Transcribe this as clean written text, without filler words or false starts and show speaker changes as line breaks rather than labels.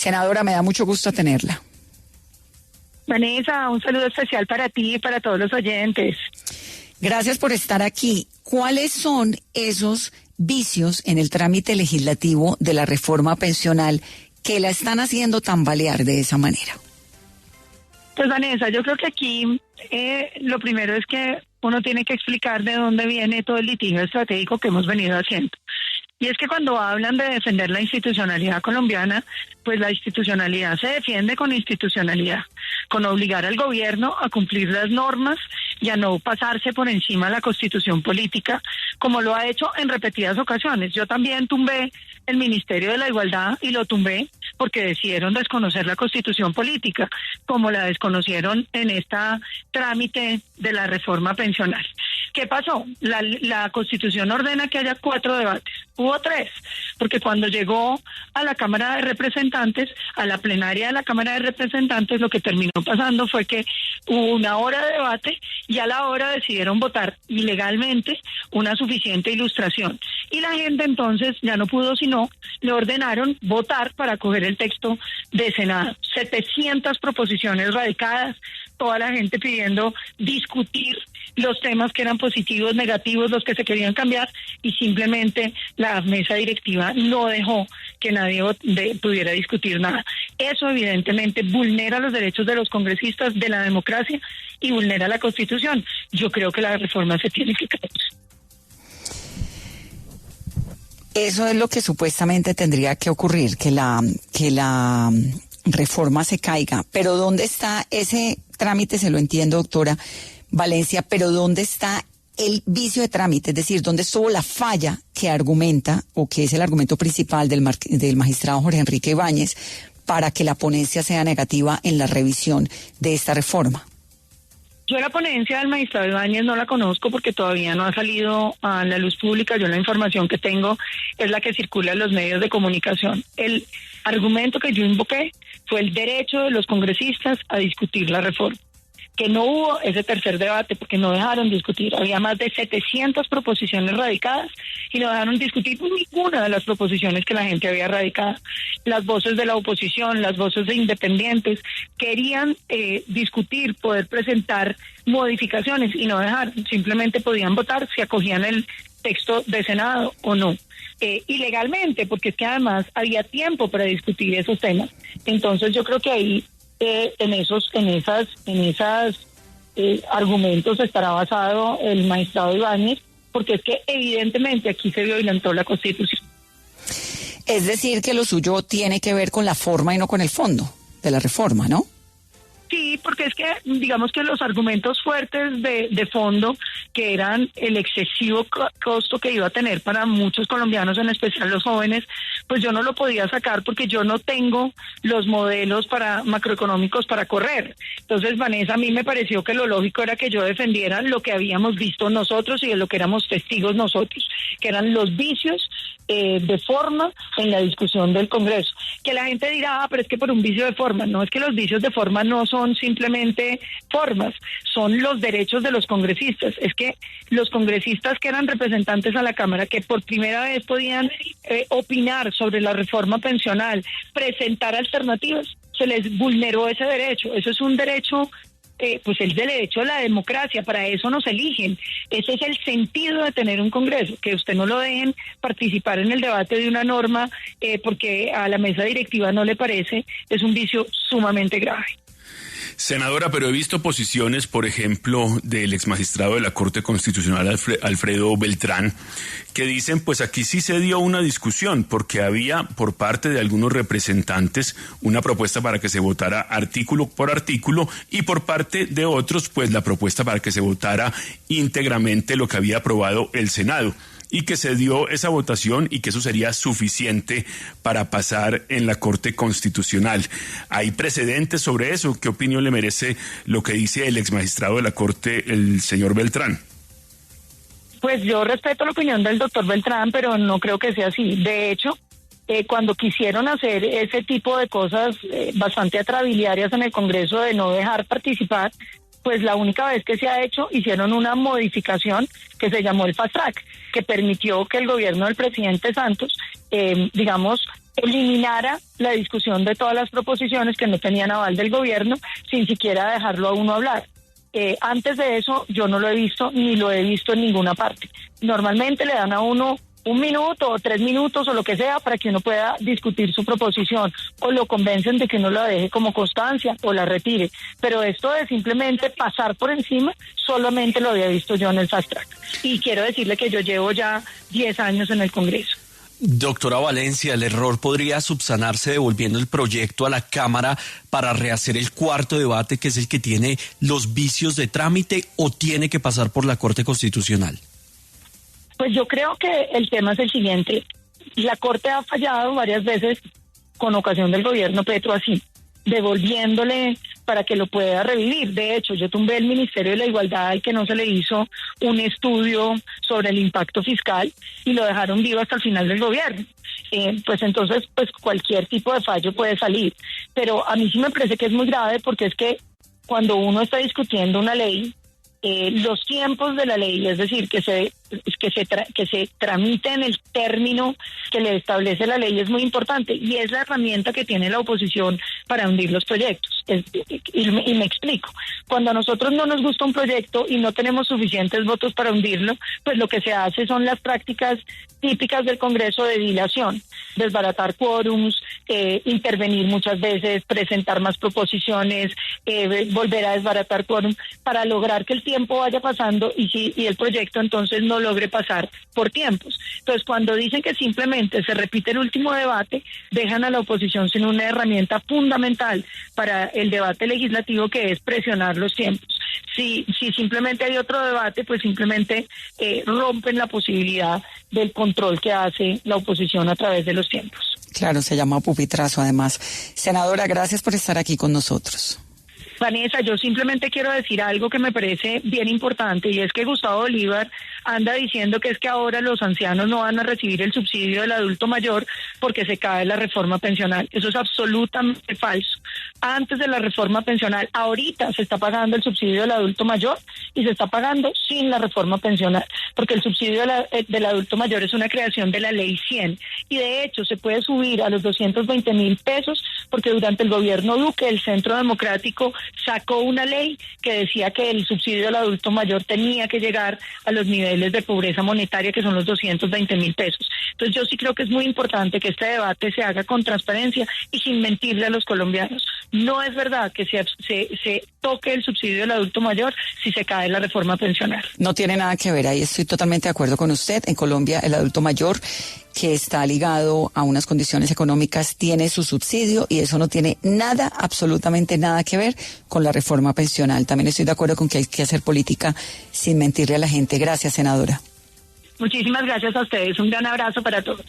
Senadora, me da mucho gusto tenerla.
Vanessa, un saludo especial para ti y para todos los oyentes.
Gracias por estar aquí. ¿Cuáles son esos vicios en el trámite legislativo de la reforma pensional que la están haciendo tambalear de esa manera?
Pues Vanessa, yo creo que aquí lo primero es que uno tiene que explicar de dónde viene todo el litigio estratégico que hemos venido haciendo. Y es que cuando hablan de defender la institucionalidad colombiana, pues la institucionalidad se defiende con institucionalidad, con obligar al gobierno a cumplir las normas y a no pasarse por encima de la constitución política, como lo ha hecho en repetidas ocasiones. Yo también tumbé el Ministerio de la Igualdad y lo tumbé porque decidieron desconocer la constitución política, como la desconocieron en esta trámite de la reforma pensional. ¿Qué pasó? La Constitución ordena que haya 4 debates. Hubo 3, porque cuando llegó a la Cámara de Representantes, a la plenaria de la Cámara de Representantes, lo que terminó pasando fue que hubo 1 hora de debate y a la hora decidieron votar ilegalmente una suficiente ilustración. Y la gente entonces ya no pudo sino, le ordenaron votar para coger el texto de Senado. 700 proposiciones radicadas, toda la gente pidiendo discutir los temas que eran positivos, negativos, los que se querían cambiar, y simplemente la mesa directiva no dejó que nadie pudiera discutir nada. Eso evidentemente vulnera los derechos de los congresistas, de la democracia, y vulnera la Constitución. Yo creo que la reforma se tiene que caer.
Eso es lo que supuestamente tendría que ocurrir, que la reforma se caiga. Pero ¿dónde está ese trámite? Se lo entiendo, doctora Valencia, pero ¿dónde está el vicio de trámite? Es decir, ¿dónde estuvo la falla que argumenta, o que es el argumento principal del magistrado Jorge Enrique Ibáñez, para que la ponencia sea negativa en la revisión de esta reforma?
Yo la ponencia del magistrado Ibáñez no la conozco porque todavía no ha salido a la luz pública. Yo la información que tengo es la que circula en los medios de comunicación. El argumento que yo invoqué fue el derecho de los congresistas a discutir la reforma. Que no hubo ese tercer debate porque no dejaron discutir. Había más de 700 proposiciones radicadas y no dejaron discutir ninguna de las proposiciones que la gente había radicado. Las voces de la oposición, las voces de independientes querían discutir, poder presentar modificaciones y no dejaron. Simplemente podían votar si acogían el texto de Senado o no. Ilegalmente, porque es que además había tiempo para discutir esos temas. Entonces yo creo que ahí en esos argumentos estará basado el magistrado Ibáñez, porque es que evidentemente aquí se violentó la Constitución.
Es decir, que lo suyo tiene que ver con la forma y no con el fondo de la reforma, ¿no?
Sí, porque es que digamos que los argumentos fuertes de fondo, que eran el excesivo costo que iba a tener para muchos colombianos, en especial los jóvenes, pues yo no lo podía sacar porque yo no tengo los modelos macroeconómicos para correr. Entonces, Vanessa, a mí me pareció que lo lógico era que yo defendiera lo que habíamos visto nosotros y de lo que éramos testigos nosotros, que eran los vicios de forma en la discusión del Congreso. Que la gente dirá, pero es que por un vicio de forma. No, es que los vicios de forma no son simplemente formas, son los derechos de los congresistas. Es que los congresistas que eran representantes a la Cámara, que por primera vez podían opinar sobre la reforma pensional, presentar alternativas, se les vulneró ese derecho. Eso es un derecho, pues el derecho a la democracia. Para eso nos eligen. Ese es el sentido de tener un Congreso, que usted no lo dejen participar en el debate de una norma porque a la mesa directiva no le parece. Es un vicio sumamente grave.
Senadora, pero he visto posiciones, por ejemplo, del exmagistrado de la Corte Constitucional, Alfredo Beltrán, que dicen, pues aquí sí se dio una discusión, porque había por parte de algunos representantes una propuesta para que se votara artículo por artículo, y por parte de otros, pues la propuesta para que se votara íntegramente lo que había aprobado el Senado, y que se dio esa votación y que eso sería suficiente para pasar en la Corte Constitucional. ¿Hay precedentes sobre eso? ¿Qué opinión le merece lo que dice el exmagistrado de la Corte, el señor Beltrán?
Pues yo respeto la opinión del doctor Beltrán, pero no creo que sea así. De hecho, cuando quisieron hacer ese tipo de cosas bastante atrabiliarias en el Congreso, de no dejar participar, pues la única vez que se ha hecho, hicieron una modificación que se llamó el Fast Track, que permitió que el gobierno del presidente Santos, eliminara la discusión de todas las proposiciones que no tenían aval del gobierno, sin siquiera dejarlo a uno hablar. Antes de eso yo no lo he visto, ni lo he visto en ninguna parte. Normalmente le dan a uno 1 minuto o 3 minutos o lo que sea para que uno pueda discutir su proposición, o lo convencen de que uno la deje como constancia o la retire. Pero esto de simplemente pasar por encima, solamente lo había visto yo en el Fast Track. Y quiero decirle que yo llevo ya 10 años en el Congreso.
Doctora Valencia, ¿el error podría subsanarse devolviendo el proyecto a la Cámara para rehacer el cuarto debate, que es el que tiene los vicios de trámite, o tiene que pasar por la Corte Constitucional?
Pues yo creo que el tema es el siguiente. La Corte ha fallado varias veces con ocasión del gobierno Petro, así, devolviéndole para que lo pueda revivir. De hecho, yo tumbé el Ministerio de la Igualdad al que no se le hizo un estudio sobre el impacto fiscal y lo dejaron vivo hasta el final del gobierno. Pues entonces, pues cualquier tipo de fallo puede salir. Pero a mí sí me parece que es muy grave, porque es que cuando uno está discutiendo una ley, los tiempos de la ley, es decir, que se tramite en el término que le establece la ley, es muy importante, y es la herramienta que tiene la oposición para hundir los proyectos. Y me explico. Cuando a nosotros no nos gusta un proyecto y no tenemos suficientes votos para hundirlo, pues lo que se hace son las prácticas típicas del Congreso de dilación, desbaratar quórums, intervenir muchas veces, presentar más proposiciones, volver a desbaratar quórum, para lograr que el tiempo vaya pasando y el proyecto entonces no logre pasar por tiempos. Entonces, cuando dicen que simplemente se repite el último debate, dejan a la oposición sin una herramienta fundamental para el debate legislativo, que es presionar los tiempos. Si simplemente hay otro debate, pues simplemente rompen la posibilidad del control que hace la oposición a través de los tiempos.
Claro, se llama pupitrazo además. Senadora, gracias por estar aquí con nosotros.
Vanessa, yo simplemente quiero decir algo que me parece bien importante, y es que Gustavo Bolívar anda diciendo que es que ahora los ancianos no van a recibir el subsidio del adulto mayor porque se cae la reforma pensional. Eso es absolutamente falso. Antes de la reforma pensional, ahorita se está pagando el subsidio del adulto mayor, y se está pagando sin la reforma pensional, porque el subsidio del adulto mayor es una creación de la ley 100, y de hecho se puede subir a los 220,000 pesos, porque durante el gobierno Duque, el Centro Democrático sacó una ley que decía que el subsidio del adulto mayor tenía que llegar a los niveles de pobreza monetaria, que son los 220,000 pesos. Entonces yo sí creo que es muy importante que este debate se haga con transparencia y sin mentirle a los colombianos. No es verdad que se toque el subsidio del adulto mayor si se cae la reforma pensional.
No tiene nada que ver, ahí estoy totalmente de acuerdo con usted. En Colombia el adulto mayor, que está ligado a unas condiciones económicas, tiene su subsidio, y eso no tiene nada, absolutamente nada que ver con la reforma pensional. También estoy de acuerdo con que hay que hacer política sin mentirle a la gente. Gracias, senadora.
Muchísimas gracias a ustedes. Un gran abrazo para todos.